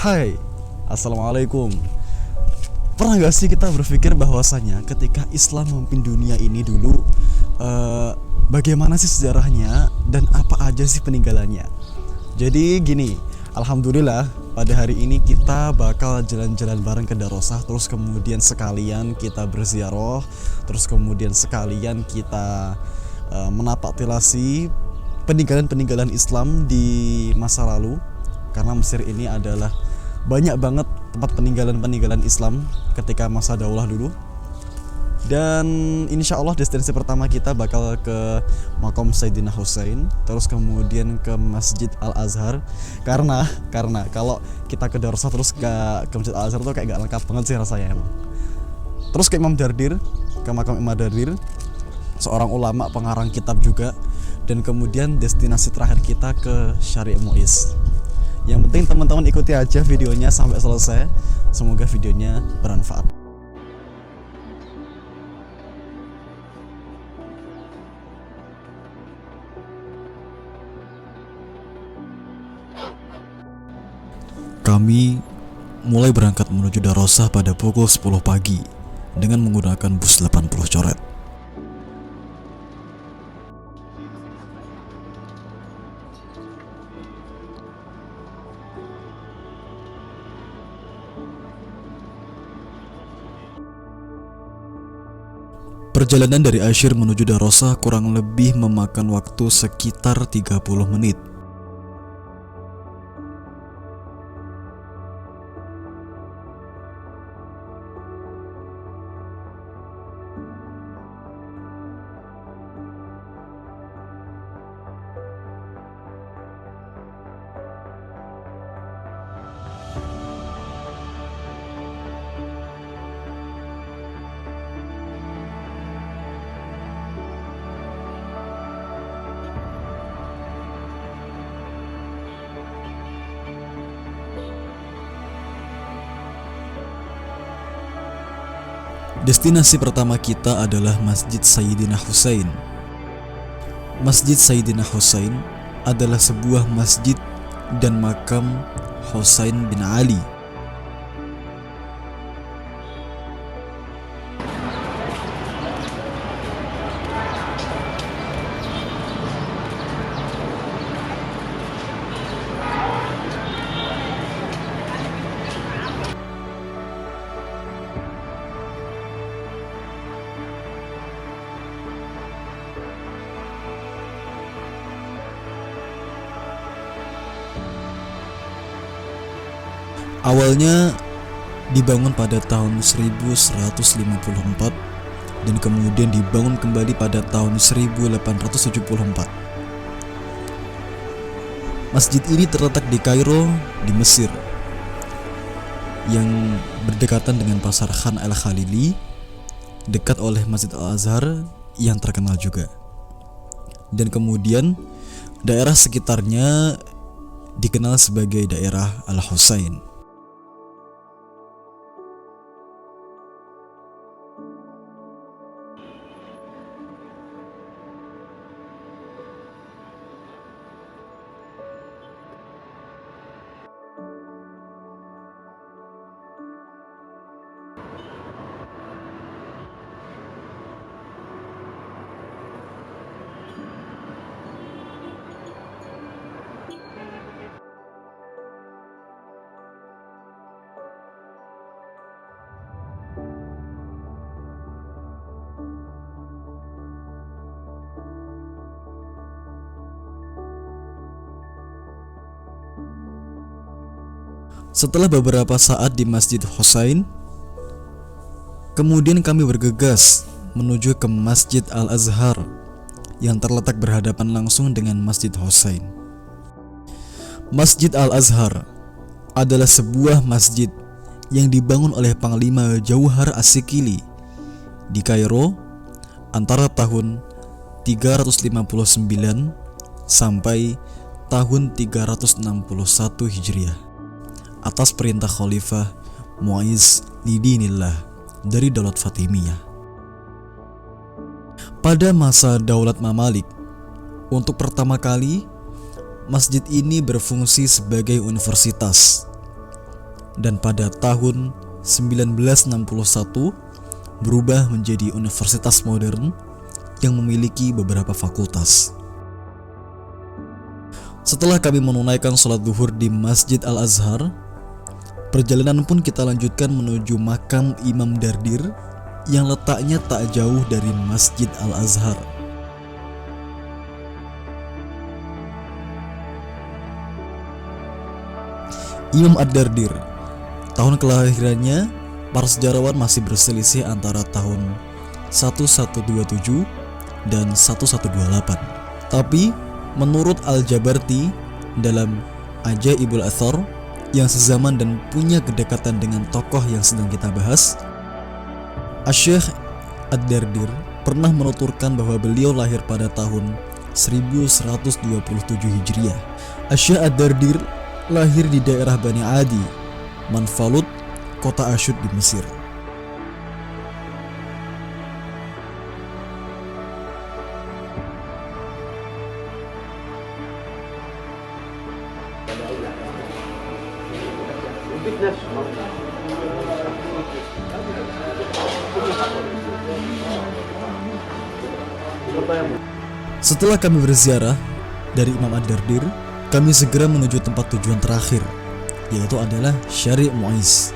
Hai, Assalamualaikum. Pernah gak sih kita berpikir bahwasanya ketika Islam memimpin dunia ini dulu, bagaimana sih sejarahnya dan apa aja sih peninggalannya? Jadi gini, Alhamdulillah pada hari ini kita bakal jalan-jalan bareng ke Darosah. Terus kemudian sekalian kita berziarah. Terus kemudian sekalian kita menapak tilasi peninggalan-peninggalan Islam di masa lalu. Karena Mesir ini adalah banyak banget tempat peninggalan-peninggalan Islam ketika masa daulah dulu. Dan insya Allah destinasi pertama kita bakal ke Makam Sayyidina Husain, terus kemudian ke Masjid Al-Azhar. Karena kalau kita ke Darosah terus ke Masjid Al-Azhar tuh kayak gak lengkap banget sih rasanya emang. Terus ke Imam Dardir, ke Makam Imam Dardir, seorang ulama pengarang kitab juga. Dan kemudian destinasi terakhir kita ke Syariq Mu'iz. Yang penting teman-teman ikuti aja videonya sampai selesai. Semoga videonya bermanfaat. Kami mulai berangkat menuju Darosah pada pukul 10 pagi dengan menggunakan bus 80 coret. Perjalanan dari Ashir menuju Darosah kurang lebih memakan waktu sekitar 30 menit. Destinasi pertama kita adalah Masjid Sayyidina Husain. Masjid Sayyidina Husain adalah sebuah masjid dan makam Husain bin Ali. Awalnya dibangun pada tahun 1154 dan kemudian dibangun kembali pada tahun 1874. Masjid ini terletak di Kairo, di Mesir, yang berdekatan dengan Pasar Khan Al-Khalili, dekat oleh Masjid Al-Azhar yang terkenal juga. Dan kemudian daerah sekitarnya dikenal sebagai daerah Al-Husain. Setelah beberapa saat di Masjid Husain, kemudian kami bergegas menuju ke Masjid Al-Azhar yang terletak berhadapan langsung dengan Masjid Husain. Masjid Al-Azhar adalah sebuah masjid yang dibangun oleh Panglima Jauhar As-Sikili di Kairo antara tahun 359 sampai tahun 361 Hijriah atas perintah Khalifah Mu'izz Lidinillah dari Daulat Fatimiyah. Pada masa Daulat Mamalik, untuk pertama kali masjid ini berfungsi sebagai universitas, dan pada tahun 1961 berubah menjadi universitas modern yang memiliki beberapa fakultas. Setelah kami menunaikan sholat zuhur di Masjid Al-Azhar, perjalanan pun kita lanjutkan menuju makam Imam Dardir yang letaknya tak jauh dari Masjid Al-Azhar. Imam Ad-Dardir, tahun kelahirannya para sejarawan masih berselisih antara tahun 1127 dan 1128. Tapi menurut Al-Jabarti dalam Ajaibul Athar yang sezaman dan punya kedekatan dengan tokoh yang sedang kita bahas, Asy-Syaikh Ad-Dardir pernah menuturkan bahwa beliau lahir pada tahun 1127 Hijriah. Asy-Syaikh Ad-Dardir lahir di daerah Bani Adi, Manfalut, kota Asyut di Mesir. Setelah kami berziarah dari Imam Ad-Dardir, kami segera menuju tempat tujuan terakhir, yaitu adalah Syari' Mu'izz.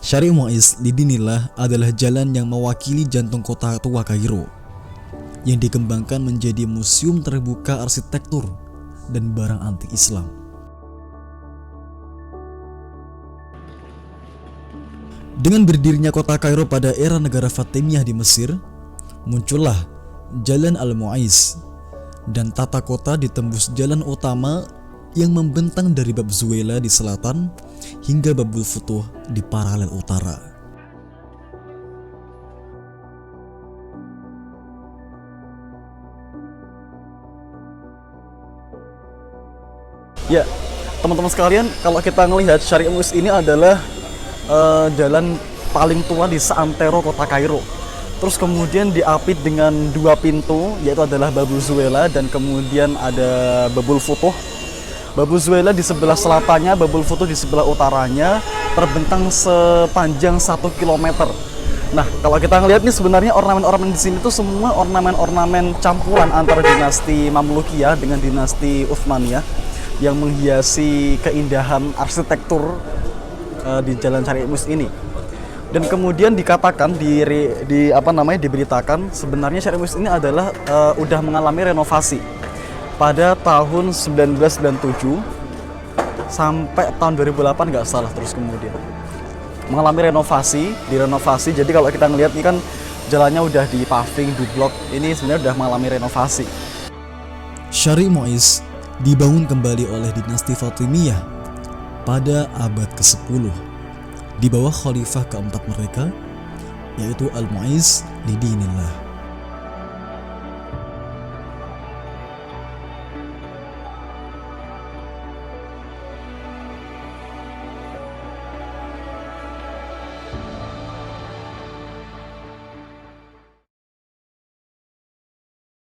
Syari' Mu'izz Lidinillah adalah jalan yang mewakili jantung kota tua Kairo yang dikembangkan menjadi museum terbuka arsitektur dan barang antik Islam. Dengan berdirinya kota Kairo pada era negara Fatimiyah di Mesir, muncullah Jalan Al-Mu'izz dan tata kota ditembus jalan utama yang membentang dari Bab Zuwaylah di selatan hingga Babul Futuh di paralel utara. Ya, teman-teman sekalian, kalau kita melihat Syari' Mu'izz ini adalah jalan paling tua di seantero kota Kairo. Terus kemudian diapit dengan dua pintu, yaitu adalah Babul Zuwaylah dan kemudian ada Babul Futuh. Babul Zuwaylah di sebelah selatannya, Babul Futuh di sebelah utaranya, terbentang sepanjang 1 km. Nah, kalau kita ngelihat nih sebenarnya ornamen-ornamen di sini tuh semua ornamen-ornamen campuran antara dinasti Mamlukiyah dengan dinasti Utsmaniyah yang menghiasi keindahan arsitektur di Jalan Syari' Mu'izz ini. Dan kemudian dikatakan diberitakan sebenarnya Syari' Mu'izz ini adalah udah mengalami renovasi pada tahun 1997 sampai tahun 2008 nggak salah, terus kemudian mengalami direnovasi. Jadi kalau kita ngelihat ini kan jalannya udah di paving, di blok, ini sebenarnya udah mengalami renovasi. Syari' Mu'izz dibangun kembali oleh dinasti Fatimiyah pada abad ke-10 di bawah khalifah keempat mereka, yaitu Al-Mu'izz Lidinillah.